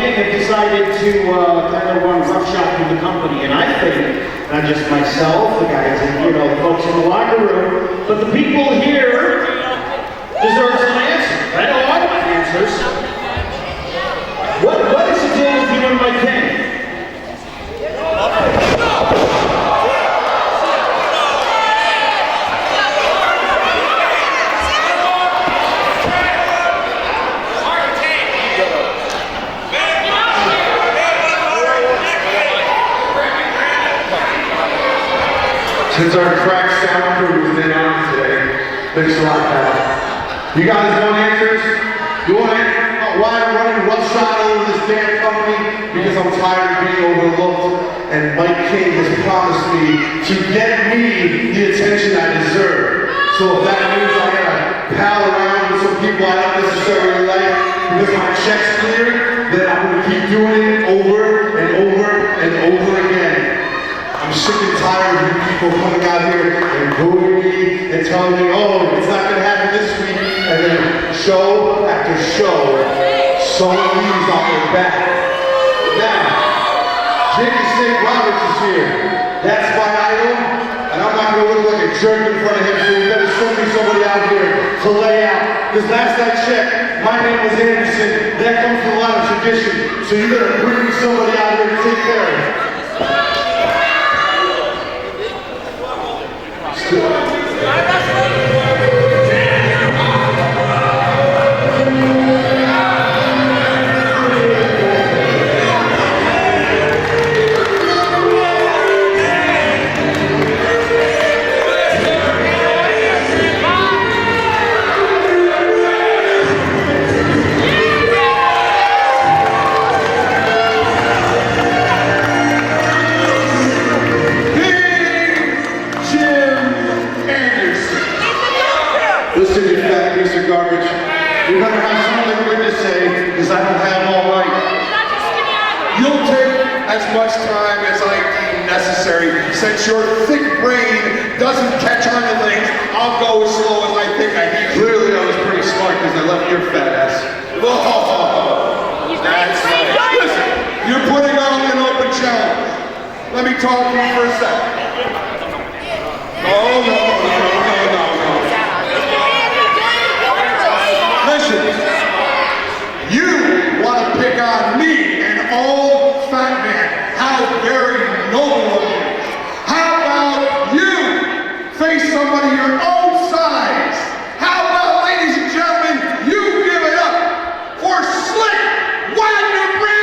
King have decided to kind of run roughshod through the company, and I think not just myself, the guys, and the folks in the locker room, but the people here deserve some answers. I know I want answers. What is the deal with you and my king? Since our crack sound crew was in on today, thanks a lot, pal. You guys want answers? You want answers about why I'm running roughshod over this damn company? Because I'm tired of being overlooked, and Mike King has promised me to get me the attention I deserve. So if that means I gotta pal around with some people I don't necessarily like because my check's clear, then I'm gonna keep doing it over and over and over again. I'm sick and tired of you people coming out here and booing me and telling me, oh, it's not going to happen this week, and then show after show, someone leaves off their back. Now, Jimmy St. Roberts is here. That's my idol, and I'm not going to look like a jerk in front of him, so you better send me somebody out here to lay out. Because last I checked, my name was Anderson. That comes from a lot of tradition, so you better bring me somebody out here to take care of it. Listen, you fat piece of garbage. You better have something good to say, because I don't have all night. You'll take as much time as I deem necessary. Since your thick brain doesn't catch on to things, I'll go as slow as I think I need. Clearly I was pretty smart because I left your fat ass. Oh, that's right. Listen, you're putting on an open challenge. Let me talk to you for a second. Oh, no. Listen, you want to pick on me, an old fat man. How very noble of you. How about you face somebody your own size? How about, ladies and gentlemen, you give it up for Slyck Wagner Brown!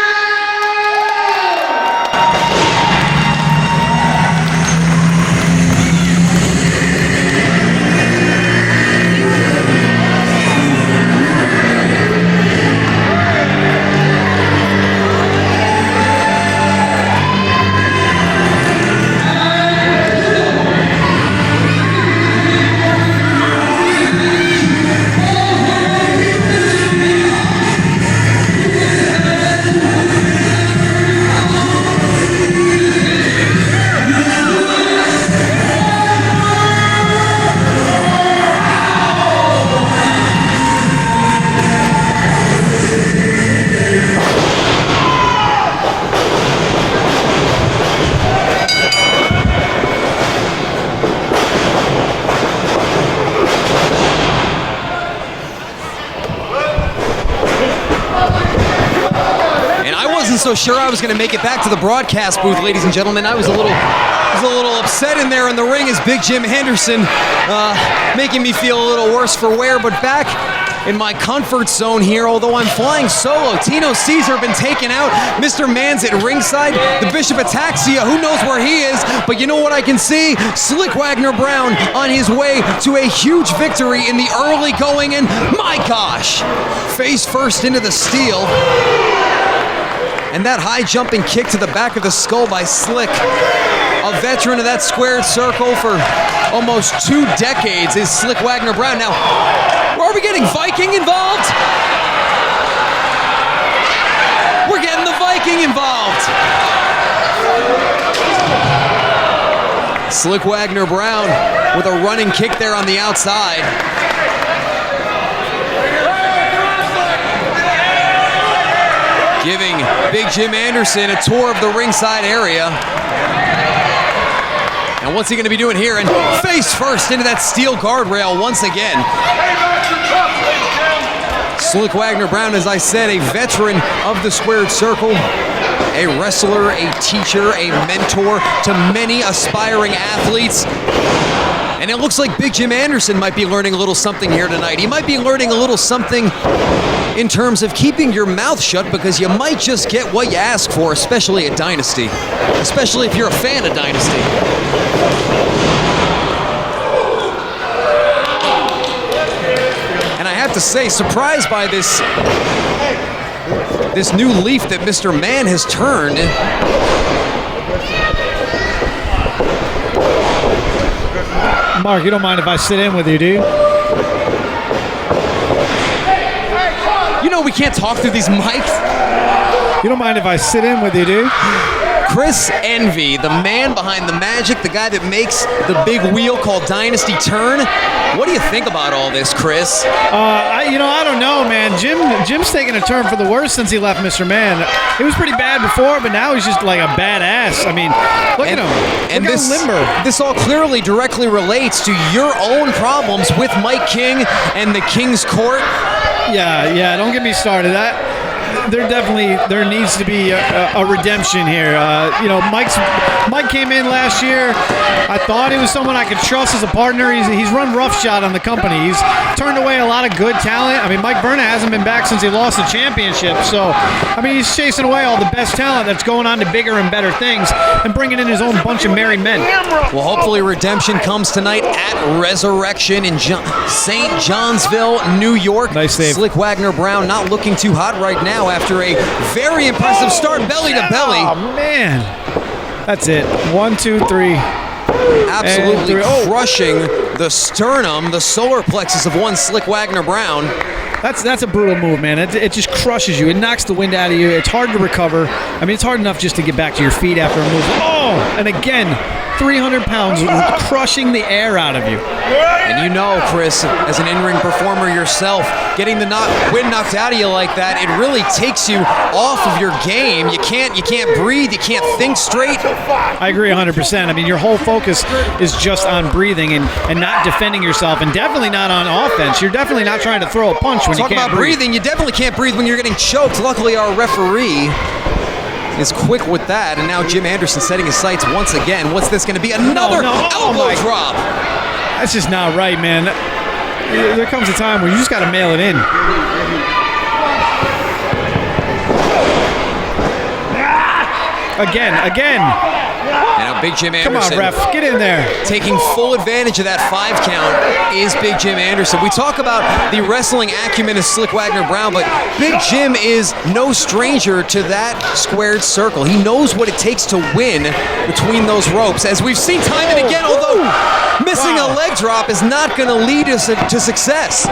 So sure I was going to make it back to the broadcast booth, ladies and gentlemen. I was a little upset in there in the ring as Big Jim Henderson making me feel a little worse for wear, but back in my comfort zone here, although I'm flying solo. Tino Caesar been taken out. Mr. Man's at ringside. The Bishop Ataxia, who knows where he is, but you know what I can see? Slyck Wagner Brown on his way to a huge victory in the early going, and my gosh, face first into the steel. And that high jumping kick to the back of the skull by Slyck, a veteran of that squared circle for almost 2 decades, is Slyck Wagner Brown. Now, are we getting Viking involved? We're getting the Viking involved. Slyck Wagner Brown with a running kick there on the outside. giving Big Jim Anderson a tour of the ringside area. And what's he going to be doing here? And face first into that steel guardrail once again. Slyck Wagner Brown, as I said, a veteran of the squared circle, a wrestler, a teacher, a mentor to many aspiring athletes. And it looks like Big Jim Anderson might be learning a little something here tonight. He might be learning a little something in terms of keeping your mouth shut, because you might just get what you ask for, especially at Dynasty. Especially if you're a fan of Dynasty. And I have to say, surprised by this new leaf that Mr. Man has turned. Mark, you don't mind if I sit in with you, do you? You know we can't talk through these mics. You don't mind if I sit in with you, do you? Chris Envy, the man behind the magic, the guy that makes the big wheel called Dynasty turn. What do you think about all this, Chris? I don't know, man. Jim's taking a turn for the worse since he left Mr. Man. It was pretty bad before, but now he's just like a badass. I mean, look at him. And look how limber. This all clearly directly relates to your own problems with Mike King and the King's Court. Yeah, don't get me started. There needs to be a redemption here. Mike came in last year. I thought he was someone I could trust as a partner. He's run roughshod on the company. He's turned away a lot of good talent. I mean, Mike Burnett hasn't been back since he lost the championship. So, he's chasing away all the best talent that's going on to bigger and better things and bringing in his own bunch of merry men. Well, hopefully redemption comes tonight at Resurrection in St. Johnsville, New York. Nice save. Slyck Wagner Brown not looking too hot right now after a very impressive start belly to belly. Oh, man. That's it. 1, 2, 3. Absolutely crushing the sternum, the solar plexus of one Slyck Wagner Brown. That's a brutal move, man. It just crushes you. It knocks the wind out of you. It's hard to recover. I mean, it's hard enough just to get back to your feet after a move. Oh, and again, 300 pounds crushing the air out of you. And you know, Chris, as an in-ring performer yourself, getting the wind knocked out of you like that, it really takes you off of your game. You can't breathe. You can't think straight. I agree 100%. I mean, your whole focus is just on breathing and not defending yourself, and definitely not on offense. You're definitely not trying to throw a punch when you can't breathe. Breathing, you definitely can't breathe when you're getting choked. Luckily, our referee is quick with that, and now Jim Anderson setting his sights once again. What's this going to be? Another elbow drop. That's just not right, man. There comes a time where you just got to mail it in. Again. And now Big Jim Anderson. Come on, ref, get in there. Taking full advantage of that 5 count is Big Jim Anderson. We talk about the wrestling acumen of Slyck Wagner Brown, but Big Jim is no stranger to that squared circle. He knows what it takes to win between those ropes, as we've seen time and again, although missing a leg drop is not going to lead us to success.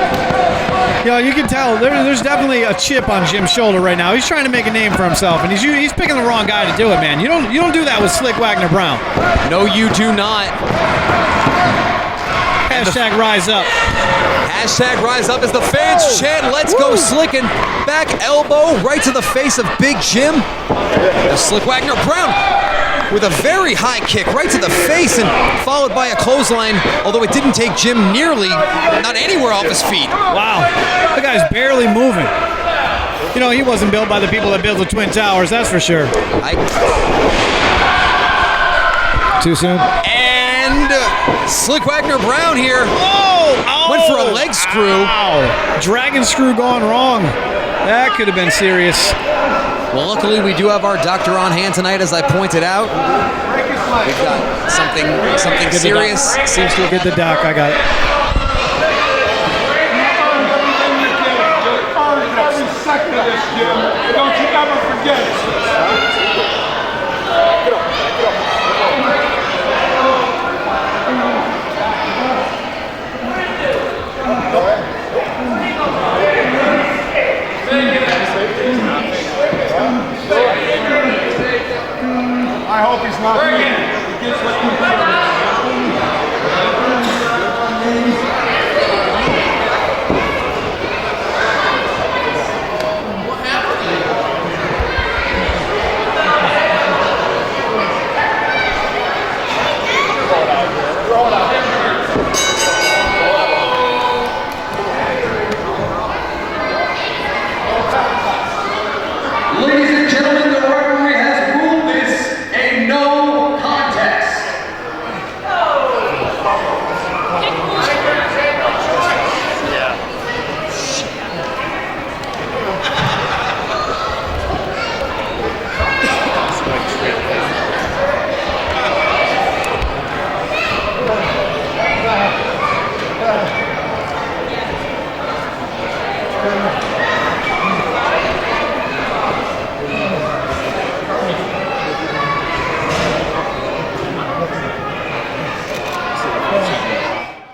You can tell there's definitely a chip on Jim's shoulder right now. He's trying to make a name for himself, and he's picking the wrong guy to do it, man. You don't do that with Slyck Wagner Brown. No, you do not. Hashtag rise up. Hashtag rise up as the fans chant, let's go Slyck, and back elbow right to the face of Big Jim. Slyck Wagner Brown with a very high kick right to the face, and followed by a clothesline, although it didn't take Jim nearly, not anywhere off his feet. Wow, the guy's barely moving. He wasn't built by the people that built the Twin Towers, that's for sure. Too soon? And Slyck Wagner Brown here went for a leg screw. Dragon screw gone wrong. That could have been serious. Well, luckily we do have our doctor on hand tonight, as I pointed out. We've got something serious. Seems to have Get the doc, I got it. Every second of this, Jim. Don't you ever forget it. I hope he's not.